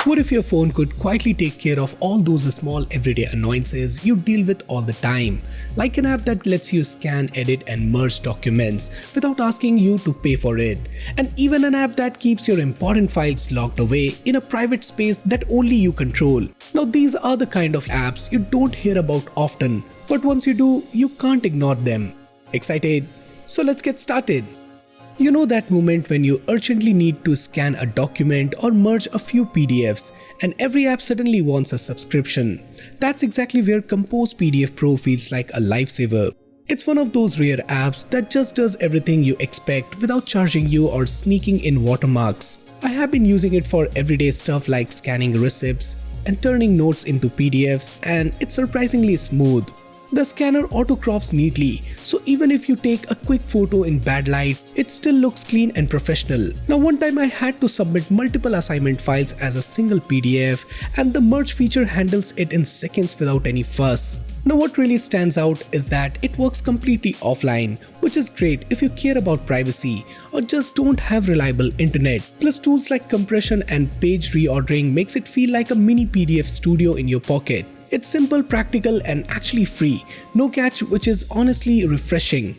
What if your phone could quietly take care of all those small everyday annoyances you deal with all the time? Like an app that lets you scan, edit and merge documents without asking you to pay for it. And even an app that keeps your important files locked away in a private space that only you control. Now these are the kind of apps you don't hear about often, but once you do, you can't ignore them. Excited? So let's get started. You know that moment when you urgently need to scan a document or merge a few PDFs and every app suddenly wants a subscription. That's exactly where ComposePDF Pro feels like a lifesaver. It's one of those rare apps that just does everything you expect without charging you or sneaking in watermarks. I have been using it for everyday stuff like scanning receipts and turning notes into PDFs, and it's surprisingly smooth. The scanner auto-crops neatly, so even if you take a quick photo in bad light, it still looks clean and professional. Now one time I had to submit multiple assignment files as a single PDF, and the merge feature handles it in seconds without any fuss. Now what really stands out is that it works completely offline, which is great if you care about privacy or just don't have reliable internet. Plus tools like compression and page reordering makes it feel like a mini PDF studio in your pocket. It's simple, practical and actually free. No catch, which is honestly refreshing.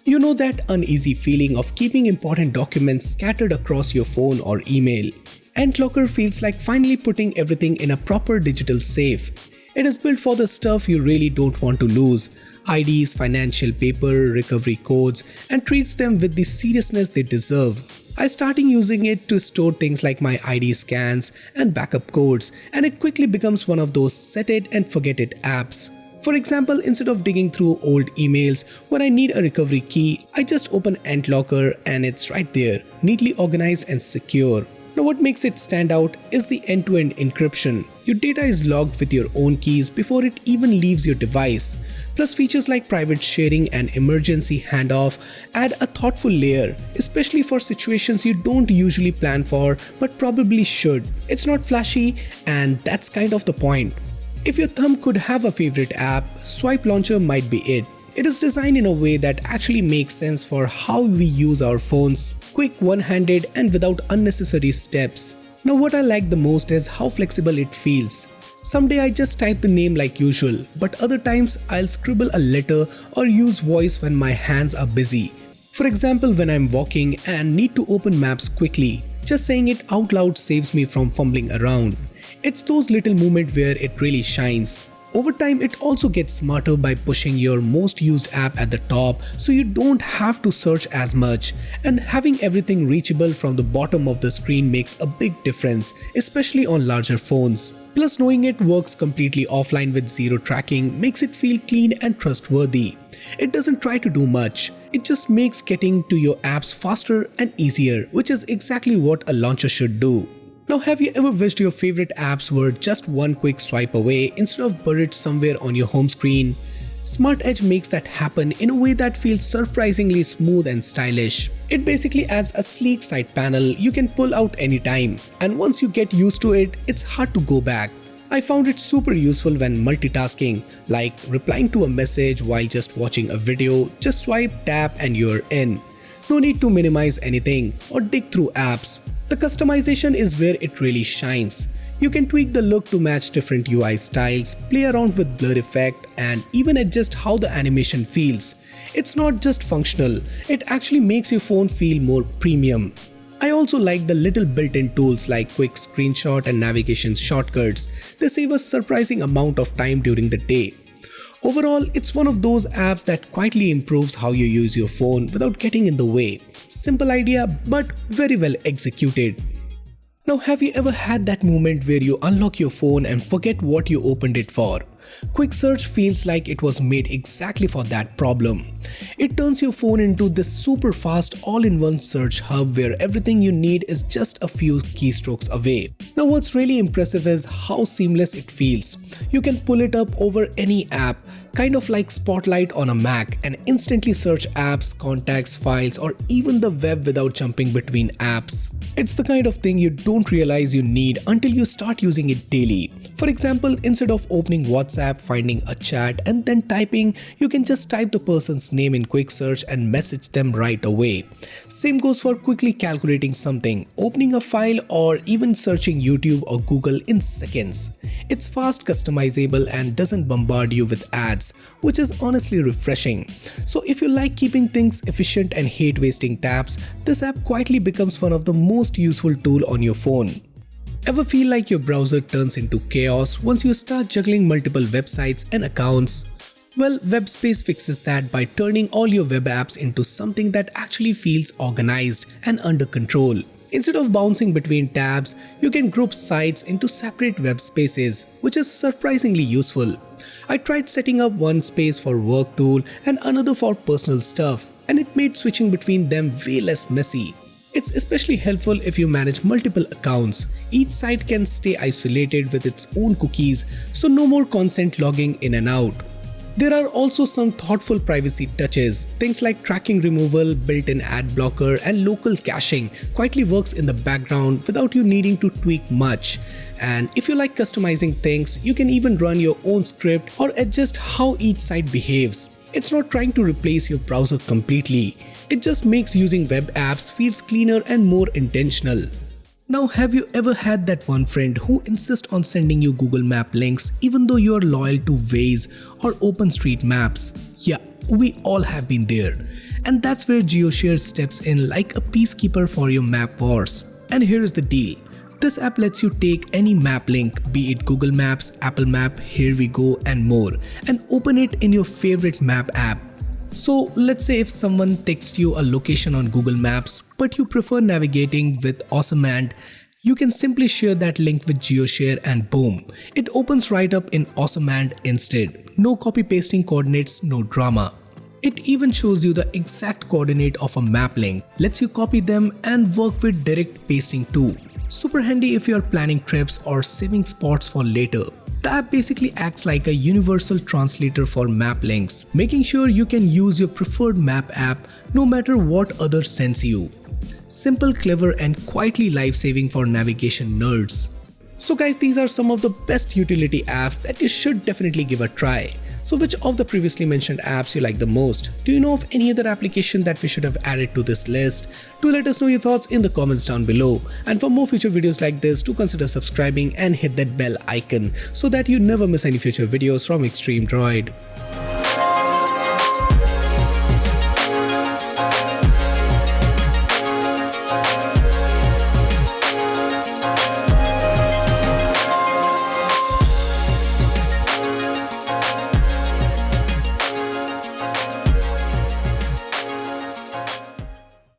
You know that uneasy feeling of keeping important documents scattered across your phone or email. Ente Locker feels like finally putting everything in a proper digital safe. It is built for the stuff you really don't want to lose: IDs, financial paper, recovery codes, and treats them with the seriousness they deserve. I started using it to store things like my ID scans and backup codes, and it quickly becomes one of those set it and forget it apps. For example, instead of digging through old emails when I need a recovery key, I just open Ente Locker and it's right there, neatly organized and secure. Now what makes it stand out is the end-to-end encryption. Your data is logged with your own keys before it even leaves your device. Plus features like private sharing and emergency handoff add a thoughtful layer, especially for situations you don't usually plan for but probably should. It's not flashy, and that's kind of the point. If your thumb could have a favorite app, Swyp Launcher might be it. It is designed in a way that actually makes sense for how we use our phones, quick, one-handed and without unnecessary steps. Now what I like the most is how flexible it feels. Someday I just type the name like usual, but other times I'll scribble a letter or use voice when my hands are busy. For example, when I'm walking and need to open maps quickly, just saying it out loud saves me from fumbling around. It's those little moments where it really shines. Over time, it also gets smarter by pushing your most used app at the top so you don't have to search as much, and having everything reachable from the bottom of the screen makes a big difference, especially on larger phones. Plus knowing it works completely offline with zero tracking makes it feel clean and trustworthy. It doesn't try to do much, it just makes getting to your apps faster and easier, which is exactly what a launcher should do. Now have you ever wished your favorite apps were just one quick swipe away instead of buried somewhere on your home screen? Smart Edge makes that happen in a way that feels surprisingly smooth and stylish. It basically adds a sleek side panel you can pull out anytime, and once you get used to it, it's hard to go back. I found it super useful when multitasking, like replying to a message while just watching a video. Just swipe, tap and you're in. No need to minimize anything or dig through apps. The customization is where it really shines. You can tweak the look to match different UI styles, play around with blur effect, and even adjust how the animation feels. It's not just functional, it actually makes your phone feel more premium. I also like the little built-in tools like quick screenshot and navigation shortcuts. They save a surprising amount of time during the day. Overall, it's one of those apps that quietly improves how you use your phone without getting in the way. Simple idea, but very well executed. Now have you ever had that moment where you unlock your phone and forget what you opened it for? Quick search feels like it was made exactly for that problem. It turns your phone into this super fast all-in-one search hub where everything you need is just a few keystrokes away. Now what's really impressive is how seamless it feels. You can pull it up over any app, kind of like Spotlight on a Mac, and instantly search apps, contacts, files, or even the web without jumping between apps. It's the kind of thing you don't realize you need until you start using it daily. For example, instead of opening WhatsApp, finding a chat and then typing, you can just type the person's name in quick search and message them right away. Same goes for quickly calculating something, opening a file or even searching YouTube or Google in seconds. It's fast, customizable and doesn't bombard you with ads, which is honestly refreshing. So if you like keeping things efficient and hate wasting tabs, this app quietly becomes one of the most useful tools on your phone. Ever feel like your browser turns into chaos once you start juggling multiple websites and accounts? Well, Webspace fixes that by turning all your web apps into something that actually feels organized and under control. Instead of bouncing between tabs, you can group sites into separate web spaces, which is surprisingly useful. I tried setting up one space for work tool and another for personal stuff, and it made switching between them way less messy. It's especially helpful if you manage multiple accounts. Each site can stay isolated with its own cookies, so no more constant logging in and out. There are also some thoughtful privacy touches. Things like tracking removal, built-in ad blocker, and local caching quietly works in the background without you needing to tweak much. And if you like customizing things, you can even run your own script or adjust how each site behaves. It's not trying to replace your browser completely. It just makes using web apps feels cleaner and more intentional. Now, have you ever had that one friend who insists on sending you Google Map links even though you are loyal to Waze or OpenStreetMaps? Yeah, we all have been there. And that's where Geo Share steps in like a peacekeeper for your map wars. And here's the deal. This app lets you take any map link, be it Google Maps, Apple Map, Here We Go and more, and open it in your favorite map app. So let's say if someone texts you a location on Google Maps, but you prefer navigating with Awesome, you can simply share that link with Geo Share and boom, it opens right up in Awesome instead. No copy pasting coordinates, no drama. It even shows you the exact coordinate of a map link, lets you copy them and work with direct pasting too. Super handy if you are planning trips or saving spots for later. The app basically acts like a universal translator for map links, making sure you can use your preferred map app no matter what others sends you. Simple, clever and quietly life-saving for navigation nerds. So guys, these are some of the best utility apps that you should definitely give a try. So which of the previously mentioned apps you like the most? Do you know of any other application that we should have added to this list? Do let us know your thoughts in the comments down below. And for more future videos like this, do consider subscribing and hit that bell icon so that you never miss any future videos from Extreme Droid.